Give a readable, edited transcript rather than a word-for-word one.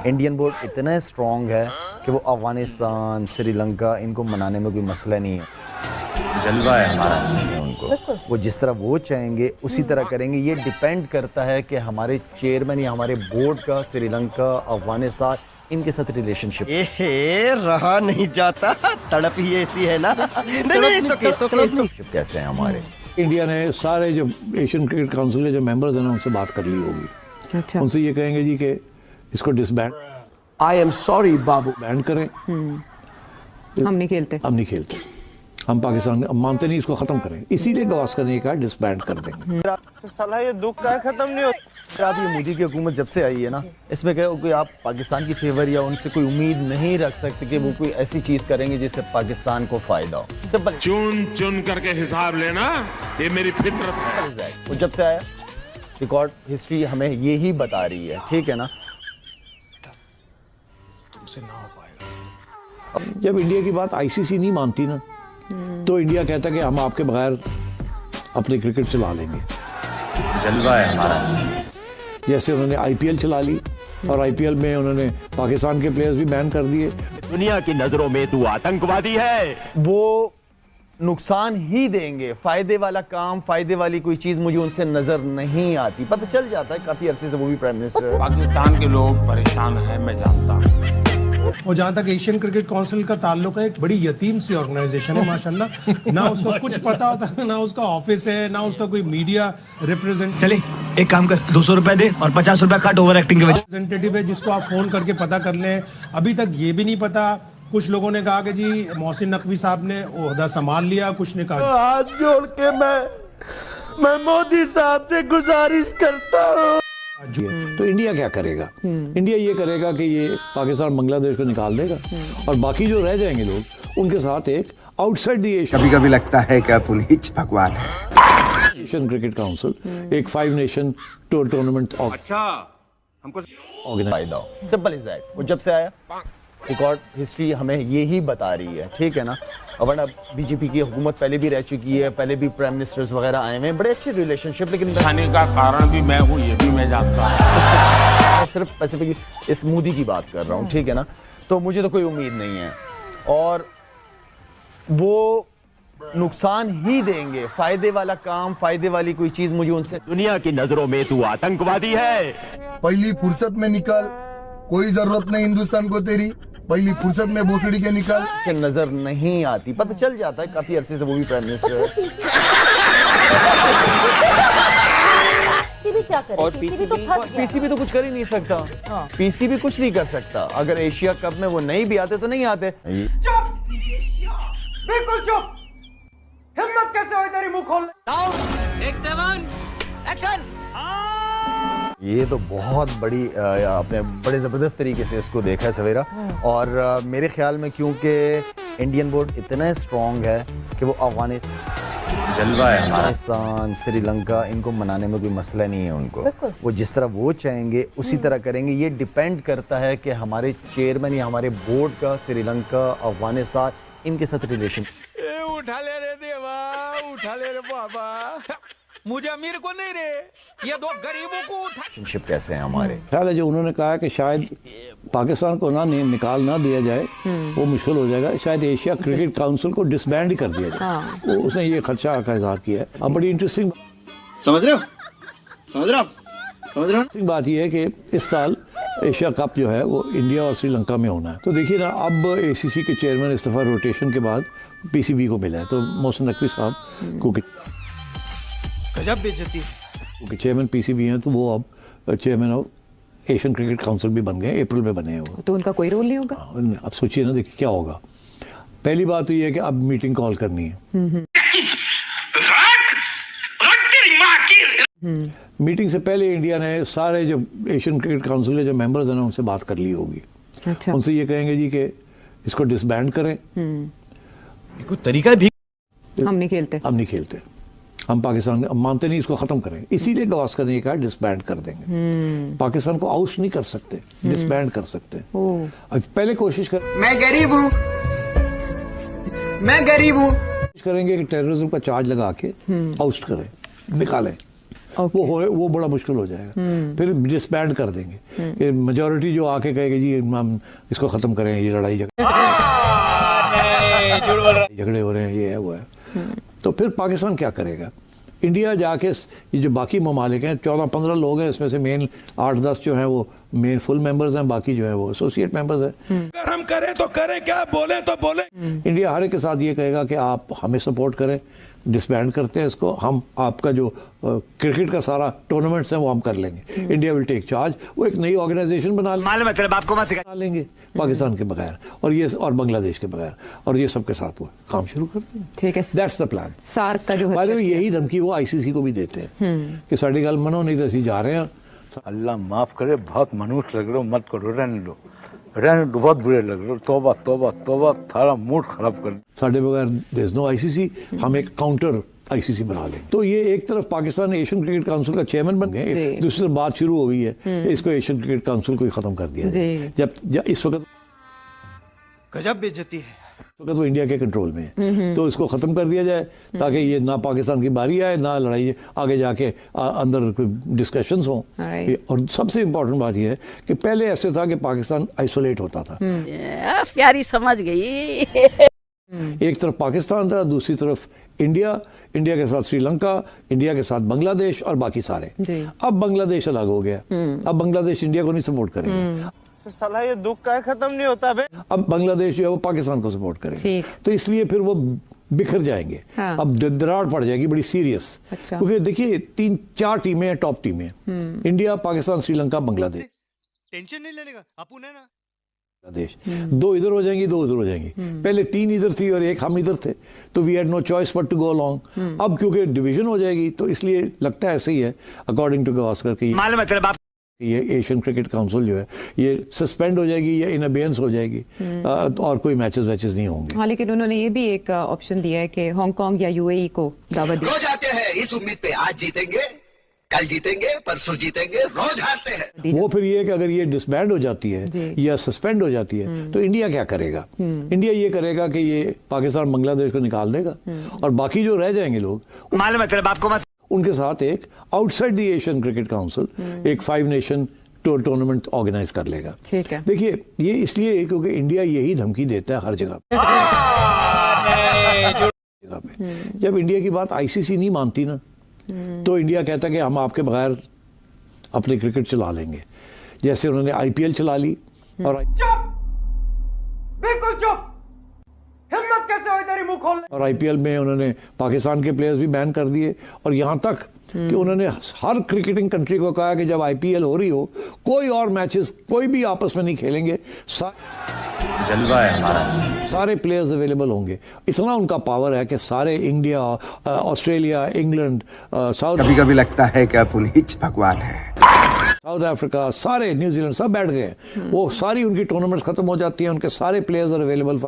Indian board इतना strong है कि वो अफगानिस्तान, श्रीलंका इनको मनाने में कोई मसला नहीं है। जलवा है हमारा उनको, वो जिस तरह वो चाहेंगे उसी तरह करेंगे। ये डिपेंड करता है कि हमारे चेयरमैन या हमारे बोर्ड का श्रीलंका, अफगानिस्तान इनके साथ रिलेशनशिप रहा नहीं जाता, तड़प ही ऐसी है ना। कैसे हैं हमारे। इंडिया ने सारे जो एशियन क्रिकेट काउंसिल के जो मेंबर्स हैं ना उनसे बात कर ली होगी। अच्छा। उनसे ये कहेंगे जी कि इसको disband, I am sorry Babu, band करें। हम नहीं खेलते, हम पाकिस्तान मानते नहीं, इसको खत्म करें। इसीलिए गवास्कर ने कहा डिसबैंड कर देंगे। साला ये दुख का खत्म नहीं होता। आप ये मोदी की हुकूमत जब से आई है ना, इसमें क्या कोई आप पाकिस्तान की फेवर या उनसे कोई उम्मीद नहीं रख सकते कि वो कोई ऐसी चीज करेंगे जिससे पाकिस्तान को फायदा हो। सिंपल, चुन चुन करके हिसाब लेना, ये मेरी फितरत है। वो जब से आया रिकॉर्ड हिस्ट्री हमें ये ही बता रही है, ठीक है ना। तुमसे ना हो पाएगा। जब इंडिया की बात आईसीसी नहीं मानती ना, तो इंडिया कहता कि हम आपके बगैर अपने क्रिकेट चला लेंगे। जलवा है हमारा। जैसे उन्होंने आईपीएल चला ली और आईपीएल में उन्होंने पाकिस्तान के प्लेयर्स भी बैन कर दिए। दुनिया की नजरों में तू आतंकवादी है। वो नुकसान ही देंगे, फायदे वाला काम, फायदे वाली कोई चीज मुझे उनसे नजर नहीं आती। पता चल जाता है काफी अरसे से वो भी प्राइम मिनिस्टर। पाकिस्तान के लोग परेशान हैं, मैं जानता हूँ। और जहाँ तक एशियन क्रिकेट काउंसिल का ताल्लुक है, एक बड़ी यतीम सी ऑर्गेनाइजेशन है माशाल्लाह। ना उसको कुछ पता होता, ना उसका ऑफिस है, ना उसका कोई मीडिया रिप्रेजेंट। चले एक काम कर, 200 रुपए दे और 50 रुपए काट ओवर एक्टिंग के वजह। रिप्रेजेंटेटिव है जिसको आप फोन करके पता कर लें। अभी तक ये भी नहीं पता। कुछ लोगों ने कहा कि जी मोहसिन नकवी साहब ने ओहदा संभाल लिया, कुछ ने कहा। हाथ जोड़ के मैं मोदी साहब से गुजारिश करता हूँ। तो इंडिया क्या करेगा? इंडिया ये करेगा कि ये पाकिस्तान, बांग्लादेश को निकाल देगा और बाकी जो रह जाएंगे लोग उनके साथ एक आउटसाइड दी एशियन। कभी लगता है कि पुनीत भगवान है। एशियन क्रिकेट काउंसिल एक 5 नेशन टूर्नामेंट फायदा हो। Simple is that. वो जब से आया रिकॉर्ड हिस्ट्री हमें ये ही बता रही है, ठीक है ना। वरना बीजेपी की हुकूमत पहले भी रह चुकी है, पहले भी प्राइम मिनिस्टर्स वगैरह आए हुए हैं, बड़े अच्छे रिलेशनशिप। लेकिन खाने का कारण भी मैं हूँ, ये भी मैं जानता हूँ। मैं सिर्फ स्पेसिफिक इस मोदी की बात कर रहा हूँ, ठीक है ना। तो मुझे तो कोई उम्मीद नहीं है और वो नुकसान ही देंगे। फायदे वाला काम, फायदे वाली कोई चीज मुझे उनसे। दुनिया की नजरों में तू आतंकवादी है। पहली फुर्सत में निकल, कोई जरूरत नहीं हिंदुस्तान को तेरी, पहली फुर्सत में भोसड़ी के निकल। नजर नहीं आती। पता चल जाता है काफी अरसे से वो भी प्राइम मिनिस्टर है। पीसीबी क्या करे? और पीसीबी तो फंस गया। पीसीबी तो कुछ कर ही नहीं सकता। पीसीबी कुछ नहीं कर सकता। अगर एशिया कप में वो नहीं भी आते तो नहीं आते। चुप, बिल्कुल चुप। हिम्मत कैसे हुई तेरी मुंह खोलने? Take 7 action. ये तो बहुत बड़ी आपने बड़े ज़बरदस्त तरीके से इसको देखा है सवेरा। और मेरे ख्याल में क्योंकि इंडियन बोर्ड इतना स्ट्रांग है कि वो अफगानिस्तान, श्रीलंका इनको मनाने में कोई मसला नहीं है उनको। वो जिस तरह वो चाहेंगे उसी तरह करेंगे। ये डिपेंड करता है कि हमारे चेयरमैन या हमारे बोर्ड का श्रीलंका, अफगानिस्तान इनके साथ रिलेशन। उठा ले रे देवा, उठा ले रे बाबा, मुझे अमीर को नहीं रे, ये दो गरीबों को उठा। रिलेशनशिप कैसे हैं हमारे। ख्याल है जो उन्होंने कहा कि शायद पाकिस्तान को निकाल ना दिया जाए, वो मुश्किल हो जाएगा। शायद एशिया क्रिकेट काउंसिल को डिसबैंड ही कर दिया जाए। वो उसने ये खदशा का इजहार किया है। अब बड़ी इंटरेस्टिंग समझ रहे हो? बात यह है कि इस साल एशिया कप जो है वो इंडिया और श्रीलंका में होना है। तो देखिए ना, अब एसीसी के चेयरमैन इस दफा रोटेशन के बाद पीसीबी को मिला है। तो मोहसिन नकवी साहब को गजब बेइज्जती, क्योंकि चेयरमैन पीसीबी हैं तो वो अब chairman of Asian cricket council भी बन गए। अप्रैल में बने हैं वो। तो उनका कोई रोल नहीं होगा। अब सोचिए ना, देखिए क्या होगा। पहली बात तो ये है कि अब मीटिंग कॉल करनी है। मीटिंग से पहले इंडिया ने सारे जो एशियन क्रिकेट काउंसिल के जो मेंबर्स हैं उनसे बात कर ली होगी। अच्छा। उनसे ये कहेंगे जी कि इसको डिसबैंड करें। कोई तरीका भी। हम नहीं खेलते, हम पाकिस्तान मानते नहीं, इसको खत्म करें। इसीलिए गवास्कर ने कहा डिसबैंड कर देंगे। पाकिस्तान को आउट नहीं कर सकते, डिसबैंड कर सकते। अब पहले कोशिश मैं गरीब हूँ, करेंगे कि टेररिज्म का चार्ज लगा के आउट करें, निकालें। वो बड़ा मुश्किल हो जाएगा। फिर डिसबैंड कर देंगे, मेजोरिटी जो आके कहेगी जी हम इसको खत्म करें, ये लड़ाई झगड़े हो रहे हैं, ये है वो है। तो फिर पाकिस्तान क्या करेगा? इंडिया जाके ये जो बाकी ममालिक हैं 14-15 लोग हैं, इसमें से मेन 8-10 जो हैं वो मेन फुल मेंबर्स हैं, बाकी जो है वो एसोसिएट मेंबर्स हैं। अगर हम करें तो करें क्या, बोले तो बोले। इंडिया हर एक के साथ ये कहेगा कि आप हमें सपोर्ट करें, डिसबैंड करते हैं इसको, हम आपका जो क्रिकेट का सारा टूर्नामेंट्स हैं वो हम कर लेंगे। इंडिया विल टेक चार्ज, वो एक नई ऑर्गेनाइजेशन बना लेंगे पाकिस्तान के बगैर और बांग्लादेश के बगैर, और ये सबके साथ वो काम शुरू करते हैं। ठीक है, दैट्स द प्लान। सार्क का जो यही धमकी वो आईसीसी को भी देते हैं कि साड़ी गल मनो, नहीं तो असं जा रहे हैं। अल्लाह माफ करे, बहुत मनुष्य लग रहे हो, मत करो, रहने दो, बहुत बुरे लग रहे हो। तौबा तौबा तौबा, थारा मूड खराब कर साढ़े बगैर देयर इज नो आईसीसी, हम एक काउंटर आईसीसी बना लें। तो ये एक तरफ पाकिस्तान एशियन क्रिकेट काउंसिल का चेयरमैन बन गए, दूसरी तरफ बात शुरू हो गई है इसको एशियन क्रिकेट काउंसिल को ही खत्म कर दिया जाए। जब इस वक्त गजब बेइज्जती है, वक्त वो इंडिया के कंट्रोल में है, तो इसको खत्म कर दिया जाए ताकि ये ना पाकिस्तान की बारी आए, ना लड़ाई आगे जाके अंदर डिस्कशंस हों। और सबसे इम्पोर्टेंट बात ये है कि पहले ऐसे था कि पाकिस्तान आइसोलेट होता था। प्यारी समझ गई। एक तरफ पाकिस्तान था, दूसरी तरफ इंडिया के साथ श्रीलंका, इंडिया के साथ बांग्लादेश और बाकी सारे। अब बांग्लादेश अलग हो गया, अब बांग्लादेश इंडिया को नहीं सपोर्ट करेगा। तो साला ये दुख का खत्म नहीं होता बे। अब बांग्लादेश जो है वो पाकिस्तान को सपोर्ट करेगा, तो इसलिए फिर वो बिखर जाएंगे। अब दरार पड़ जाएगी बड़ी सीरियस। क्योंकि देखिए 3-4 टीमें हैं, टॉप टीमें, इंडिया, पाकिस्तान, श्रीलंका, बांग्लादेश। टेंशन नहीं लेने का, अपुन है ना बांग्लादेश, 2 इधर हो जाएंगी, 2 उधर हो जाएंगी। पहले 3 इधर थी और 1 हम इधर थे, तो we had no choice but to go along. अब क्योंकि डिवीजन हो जाएगी, तो इसलिए लगता है ऐसे ही है अकॉर्डिंग टू गावस्कर की ये एशियन क्रिकेट काउंसिल जो है ये सस्पेंड हो जाएगी या इन अबेयंस हो जाएगी, और कोई मैचेस नहीं होंगे। हाँ, लेकिन उन्होंने ये भी एक ऑप्शन दिया है कि हांगकांग या यूएई को दावत दी। रोज आते हैं इस उम्मीद पे, आज जीतेंगे, कल जीतेंगे, परसों जीतेंगे, रोज हारते हैं। वो फिर ये कि अगर ये डिसबैंड हो जाती है या सस्पेंड हो जाती है तो इंडिया क्या करेगा? इंडिया ये करेगा कि ये पाकिस्तान, बांग्लादेश को निकाल देगा, और बाकी जो रह जाएंगे लोग, मालूम है आपको, उनके साथ एक outside the Asian cricket council एक 5 नेशन टूर्नामेंट ऑर्गेनाइज कर लेगा। ठीक है। देखिए ये इसलिए क्योंकि इंडिया यही धमकी देता है हर जगह पे। जब इंडिया की बात आईसीसी नहीं मानती ना, तो इंडिया कहता है कि हम आपके बगैर अपने क्रिकेट चला लेंगे। जैसे उन्होंने आईपीएल चला ली और चुप, बिल्कुल चुप, हिम्मत कैसे हुई तेरी मुंह खोलने? और आईपीएल में उन्होंने पाकिस्तान के प्लेयर्स भी बैन कर दिए, और यहाँ तक कि उन्होंने हर क्रिकेटिंग कंट्री को कहा कि जब आईपीएल हो रही हो कोई और मैचेस कोई भी आपस में नहीं खेलेंगे, जलवा है हमारा, सारे प्लेयर्स अवेलेबल होंगे। इतना उनका पावर है कि सारे इंडिया, ऑस्ट्रेलिया, इंग्लैंड, साउथ, कभी लगता है कि पुनीत भगवान है, साउथ अफ्रीका, सारे न्यूजीलैंड सब बैठ गए। वो सारी उनकी टूर्नामेंट्स खत्म हो जाती हैं, उनके सारे प्लेयर्स आर अवेलेबल।